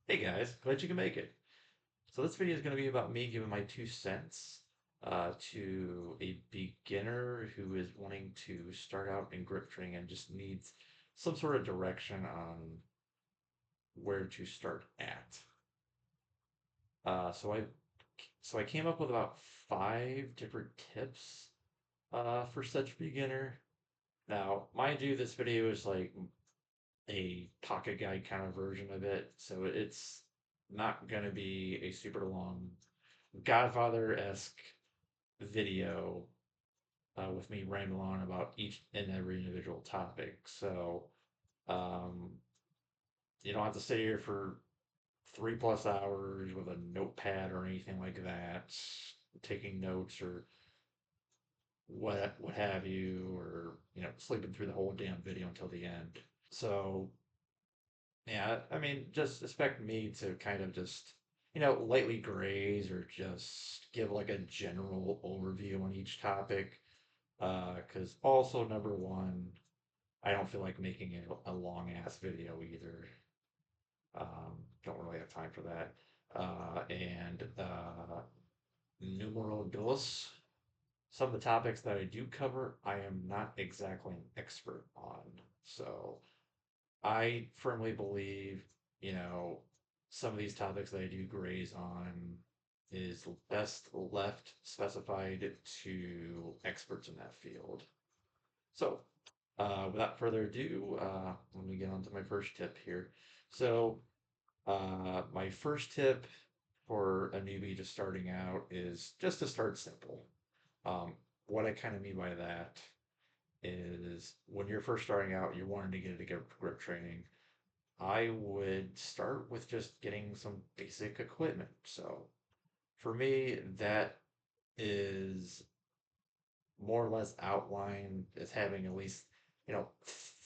Hey guys, glad you can make it. So this video is going to be about me giving my 2 cents to a beginner who is wanting to start out in grip training and just needs some sort of direction on where to start at. Uh, so I so I came up with about 5 different tips for such beginner. Now, mind you, this video is like a pocket guide kind of version of it, so it's not going to be a super long Godfather-esque video with me rambling on about each and every individual topic. So um, you don't have to sit here for 3+ hours with a notepad or anything like that, taking notes or what have you, or sleeping through the whole damn video until the end. So yeah, I mean, just expect me to kind of just lightly graze or just give like a general overview on each topic. Because also number one, I don't feel like making a long ass video either. Don't really have time for that. And numero dos, some of the topics that I do cover, I am not exactly an expert on. So I firmly believe, you know, some of these topics that I do graze on is best left specified to experts in that field. So, without further ado, let me get on to my first tip here. So, my first tip for a newbie just starting out is just to start simple. Um, what I kind of mean by that is when you're first starting out, you're wanting to get into grip training. I would start with just getting some basic equipment. So, for me, that is more or less outlined as having at least, you know,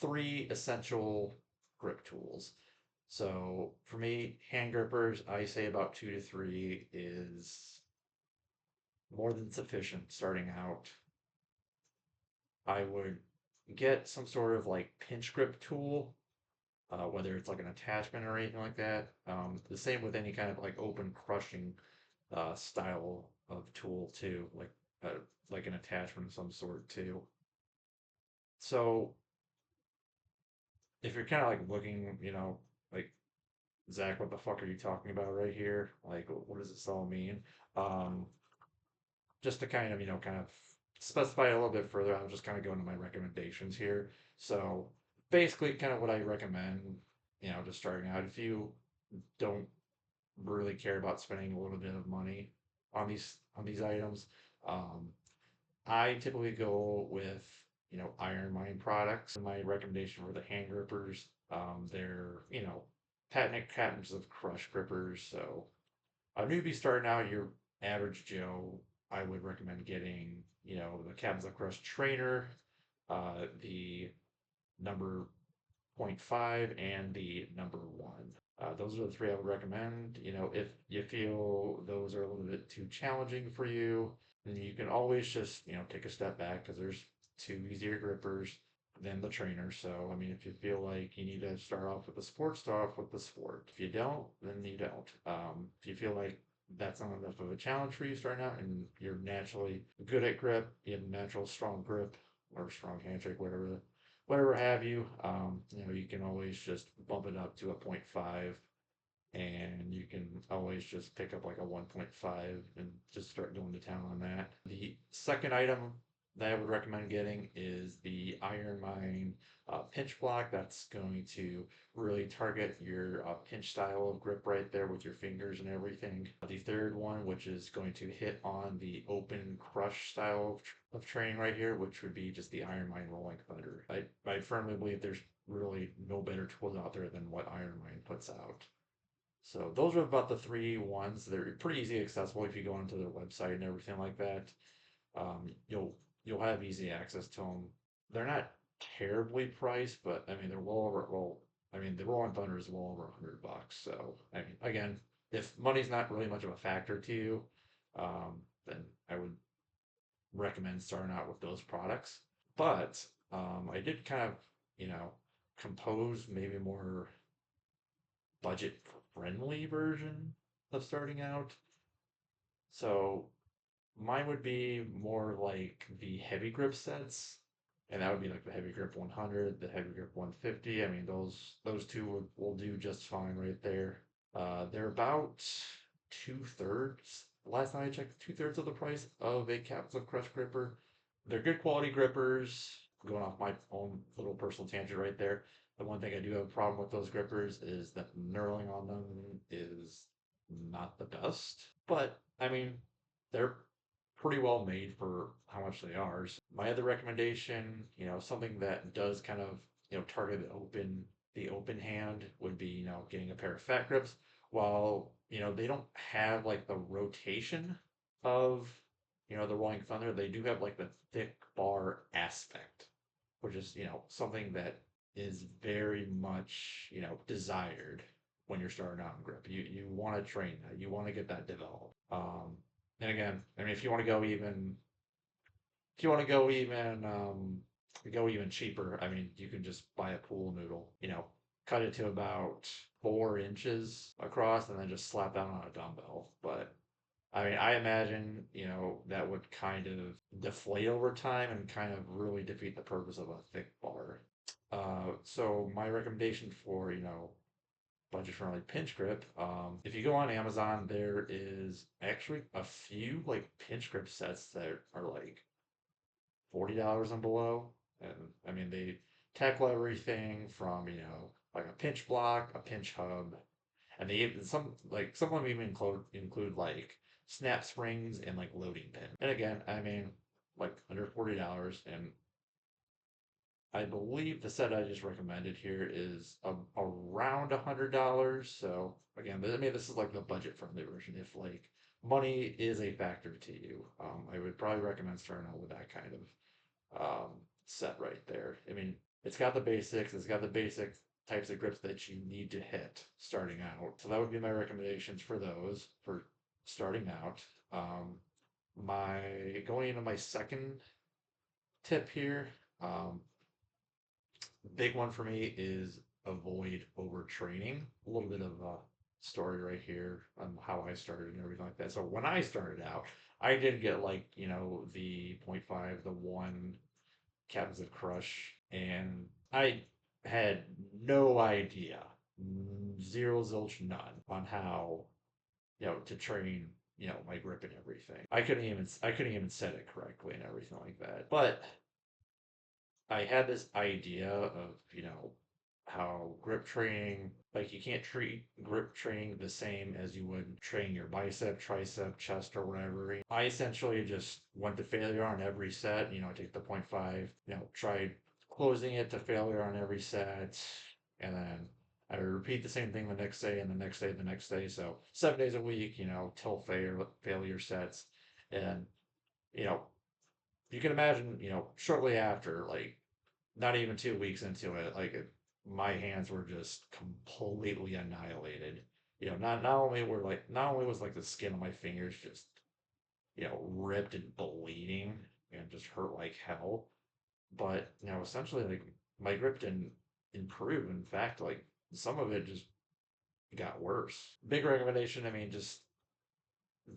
3 essential grip tools. So for me, hand grippers, I say about 2 to 3 is more than sufficient starting out. I would get some sort of like pinch grip tool, whether it's like an attachment or anything like that. The same with any kind of like open crushing style of tool too, uh, like an attachment of some sort too. So if you're kind of like looking, like Zach, what the fuck are you talking about right here? Like, what does this all mean? Um, just to kind of, kind of specify it a little bit further, I'll just kind of go into my recommendations here. So, basically, kind of what I recommend, just starting out. If you don't really care about spending a little bit of money on these items, um, I typically go with Iron Mine products. My recommendation for the hand grippers, they're patented captains of crush grippers. So a newbie starting out, your average Joe, I would recommend getting the captains of crush trainer, the number point 0.5 and the number 1. Those are the three I would recommend. If you feel those are a little bit too challenging for you, then you can always just, take a step back because there's two easier grippers than the trainer. So, I mean, if you feel like you need to start off with the sport, start off with the sport. If you don't, then you don't. If you feel like that's not enough of a challenge for you starting out and you're naturally good at grip, you have natural strong grip or strong handshake, whatever have you. You can always just bump it up to a point 0.5 and you can always just pick up like a 1.5 and just start going to town on that. The second item that I would recommend getting is the Iron Mine pinch block. That's going to really target your pinch style of grip right there with your fingers and everything. The third one, which is going to hit on the open crush style of training right here, which would be just the Iron Mine rolling thunder. I firmly believe there's really no better tools out there than what Iron Mine puts out. So those are about the three ones. They're pretty easy accessible if you go onto their website and everything like that. You'll have easy access to them. They're not terribly priced, but I mean they're I mean the Rolling Thunder is well over $100. So I mean again, if money's not really much of a factor to you, then I would recommend starting out with those products. But I did kind of you know compose maybe more budget friendly version of starting out. So mine would be more like the heavy grip sets, and that would be like the heavy grip 100, the heavy grip 150. I mean, those two will do just fine right there. They're about 2/3. Last time I checked, 2/3 of the price of a Capsule Crush gripper. They're good quality grippers. Going off my own little personal tangent right there. The one thing I do have a problem with those grippers is that the knurling on them is not the best. But I mean, they're pretty well made for how much they are. So my other recommendation, something that does kind of, target the open hand would be, getting a pair of fat grips. While, they don't have like the rotation of, the Rolling Thunder, they do have like the thick bar aspect, which is, something that is very much, desired when you're starting out in grip. You want to train that. You want to get that developed. And again, I mean, if you want to go even cheaper, I mean, you can just buy a pool noodle, cut it to about 4 inches across and then just slap that on a dumbbell. But I mean, I imagine, that would kind of deflate over time and kind of really defeat the purpose of a thick bar. So my recommendation for, budget friendly pinch grip. If you go on Amazon, there is actually a few like pinch grip sets that are like $40 and below. And I mean, they tackle everything from, like a pinch block, a pinch hub, and they even some of them even include like snap springs and like loading pin. And again, I mean, like under $40, and I believe the set I just recommended here is around $100. So again, I mean, this is like the budget-friendly version. If like money is a factor to you, I would probably recommend starting out with that kind of set right there. I mean, it's got the basics. It's got the basic types of grips that you need to hit starting out. So that would be my recommendations for those for starting out. My going into my second tip here. Big one for me is avoid overtraining. A little bit of a story right here on how I started and everything like that. So when I started out, I did get like, the point 0.5, the one Captains of Crush, and I had no idea, zero zilch none on how, to train, my grip and everything. I couldn't even set it correctly and everything like that. But I had this idea of, how grip training, like you can't treat grip training the same as you would train your bicep, tricep, chest, or whatever. I essentially just went to failure on every set, take the point 0.5, tried closing it to failure on every set, and then I would repeat the same thing the next day and the next day, the next day. So 7 days a week, till failure sets. And, you know, you can imagine, shortly after, like not even 2 weeks into it, my hands were just completely annihilated. Not only was like the skin on my fingers just ripped and bleeding and just hurt like hell, but essentially like my grip didn't improve. In fact, like some of it just got worse. Big recommendation. I mean, just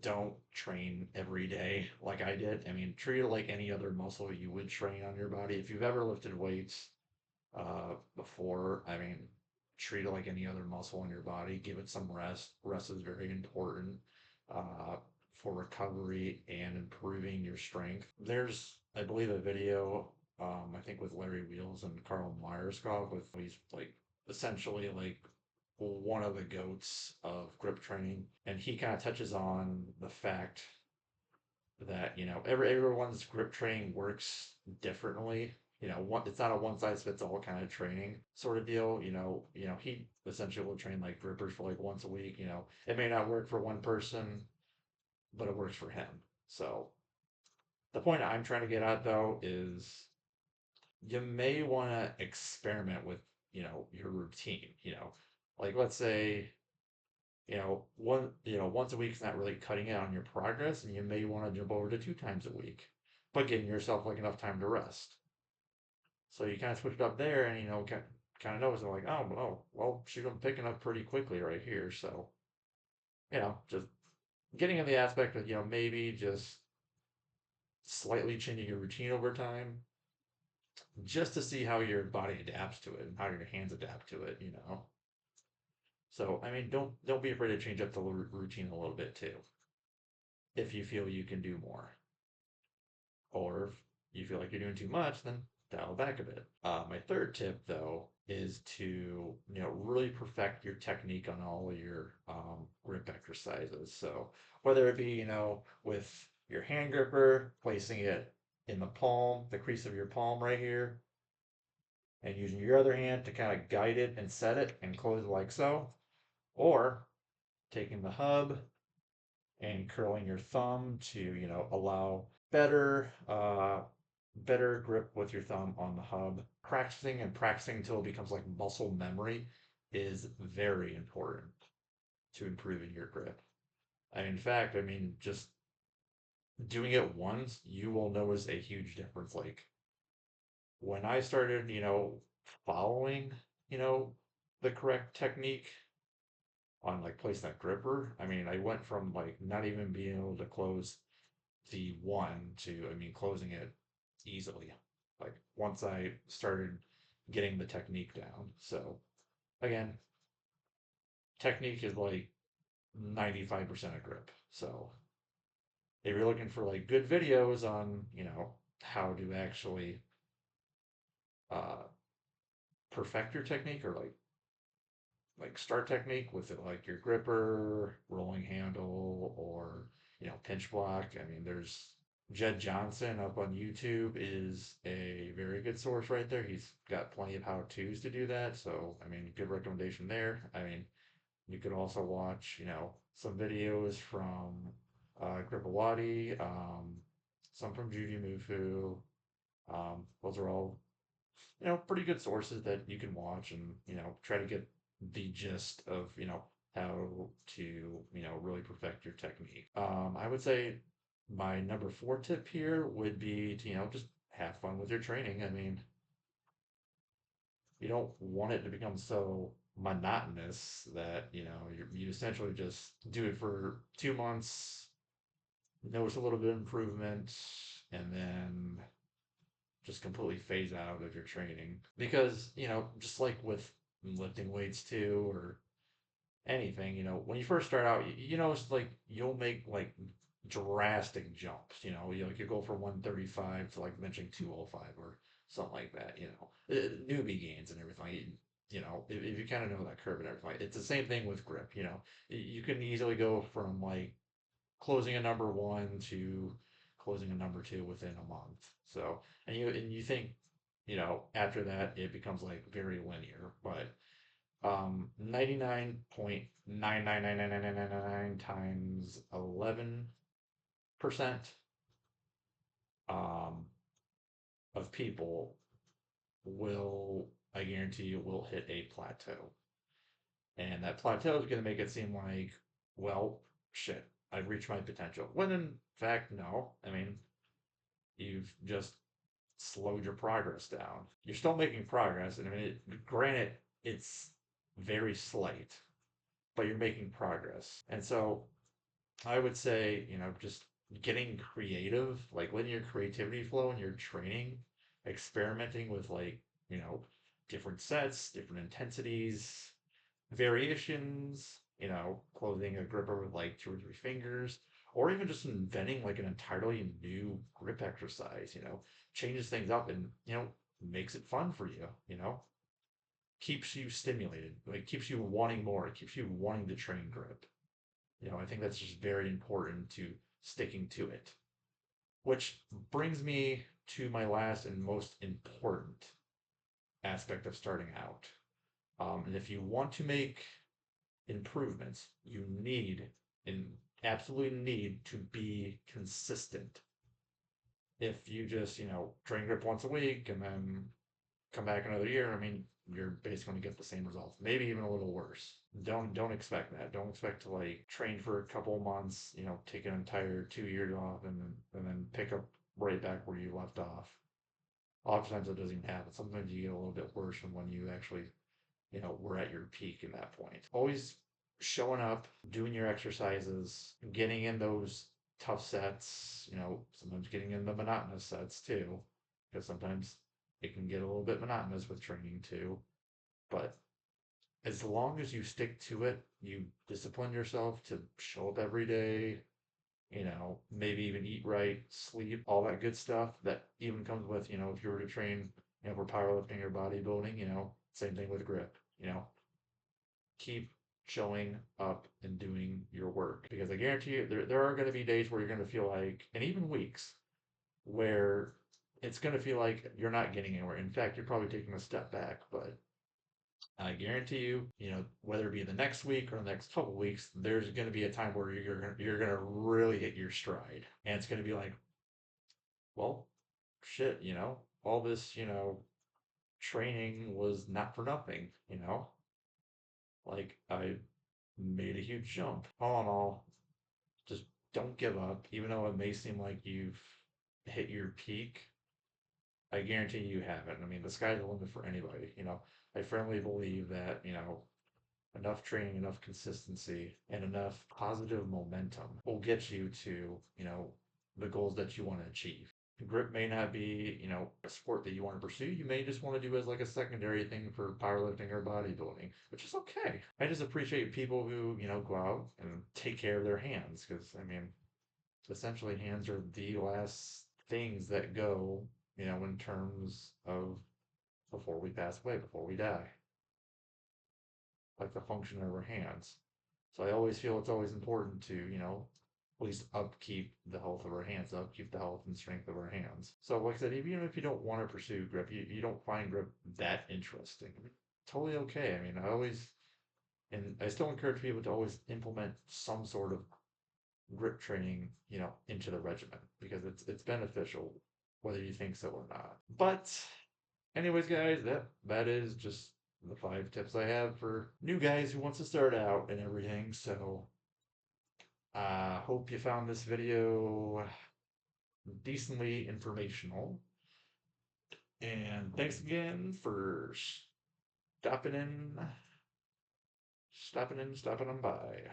don't train every day like I did. I mean, treat it like any other muscle you would train on your body. If you've ever lifted weights before, I mean, treat it like any other muscle in your body. Give it some rest. Rest is very important uh, for recovery and improving your strength. There's, I believe, a video, I think with Larry Wheels and Carl Myerscough, with he's like essentially like one of the goats of grip training, and he kind of touches on the fact that everyone's grip training works differently. It's not a one size fits all kind of training sort of deal. He essentially will train like grippers for like once a week. It may not work for one person, but it works for him. So the point I'm trying to get at though is you may want to experiment with your routine. Like let's say once a week's not really cutting it on your progress, and you may want to jump over to 2 times a week, but giving yourself like enough time to rest. So you kind of switch it up there, and kind of notice, like, oh, well, shoot, I'm picking up pretty quickly right here. So, just getting in the aspect of, maybe just slightly changing your routine over time just to see how your body adapts to it and how your hands adapt to it. So, I mean, don't be afraid to change up the routine a little bit too, if you feel you can do more. Or if you feel like you're doing too much, then dial back a bit. My third tip, though, is to really perfect your technique on all of your grip exercises. So whether it be with your hand gripper, placing it in the palm, the crease of your palm right here, and using your other hand to kind of guide it and set it and close it like so, or taking the hub and curling your thumb to allow better grip with your thumb on the hub. Practicing until it becomes like muscle memory is very important to improving your grip. And in fact, I mean, just doing it once, you will notice a huge difference. Like when I started, following, you know, the correct technique on like placing that gripper, I mean, I went from like not even being able to close the one to, I mean, closing it easily. Like once I started getting the technique down. So again, technique is like 95% of grip. So if you're looking for like good videos on, how to actually uh, perfect your technique or like start technique with it, like your gripper, rolling handle, or pinch block. I mean, there's Jed Johnson up on YouTube is a very good source right there. He's got plenty of how tos to do that. So I mean, good recommendation there. I mean, you could also watch some videos from Gripawati, some from Judy Mufu. Those are all pretty good sources that you can watch and, try to get the gist of, how to, really perfect your technique. I would say my number four tip here would be to, just have fun with your training. I mean, you don't want it to become so monotonous that, you essentially just do it for 2 months, notice a little bit of improvement, and then just completely phase out of your training because just like with lifting weights too or anything when you first start out it's like you'll make like drastic jumps like you go from 135 to like mentioning 205 or something like that newbie gains and everything if you kind of know that curve and everything it's the same thing with grip you can easily go from like closing a number one to closing a number two within a month. So, and you think, after that it becomes like very linear, but 99.9999999 times 11% um of people will, I guarantee you, will hit a plateau. And that plateau is going to make it seem like, well, shit, I've reached my potential. When in fact, no. I mean, you've just slowed your progress down. You're still making progress, and I mean, granted, it's very slight, but you're making progress. And so I would say, just getting creative, like letting your creativity flow in your training, experimenting with like, you know, different sets, different intensities, variations, closing a gripper with like two or three fingers, or even just inventing like an entirely new grip exercise, changes things up and, makes it fun for you, keeps you stimulated, like keeps you wanting more, it keeps you wanting to train grip. I think that's just very important to sticking to it. Which brings me to my last and most important aspect of starting out. And if you want to make improvements, you need and absolutely need to be consistent. If you just, train grip once a week and then come back another year, I mean, you're basically going to get the same results, maybe even a little worse. Don't expect that. Don't expect to like train for a couple of months, take an entire 2 years off and then pick up right back where you left off. Oftentimes it doesn't even happen. Sometimes you get a little bit worse than when you actually, were at your peak in that point. Always showing up, doing your exercises, getting in those tough sets, sometimes getting in the monotonous sets too, because sometimes it can get a little bit monotonous with training too. But as long as you stick to it, you discipline yourself to show up every day, maybe even eat right, sleep, all that good stuff that even comes with, if you were to train, for powerlifting or bodybuilding, same thing with grip, keep showing up and doing your work because I guarantee you there are going to be days where you're going to feel like, and even weeks where it's going to feel like you're not getting anywhere. In fact, you're probably taking a step back, but I guarantee you, whether it be the next week or the next couple weeks, there's going to be a time where you're gonna really hit your stride, and it's going to be like, well, shit, all this, training was not for nothing, like I made a huge jump. All in all, just don't give up, even though it may seem like you've hit your peak. I guarantee you haven't. I mean, the sky's the limit for anybody. I firmly believe that enough training, enough consistency, and enough positive momentum will get you to, the goals that you want to achieve. Grip may not be, a sport that you want to pursue. You may just want to do as like a secondary thing for powerlifting or bodybuilding, which is okay. I just appreciate people who, go out and take care of their hands because, I mean, essentially hands are the last things that go, in terms of before we pass away, before we die, like the function of our hands. So I always feel it's always important to, at least upkeep the health of our hands, upkeep the health and strength of our hands. So, like I said, even if you don't want to pursue grip, you don't find grip that interesting, totally okay. I mean, and I still encourage people to always implement some sort of grip training, into the regimen because it's beneficial, whether you think so or not. But anyways, guys, that is just the 5 tips I have for new guys who wants to start out and everything. So hope you found this video decently informational. And thanks again for stopping in, stopping in by.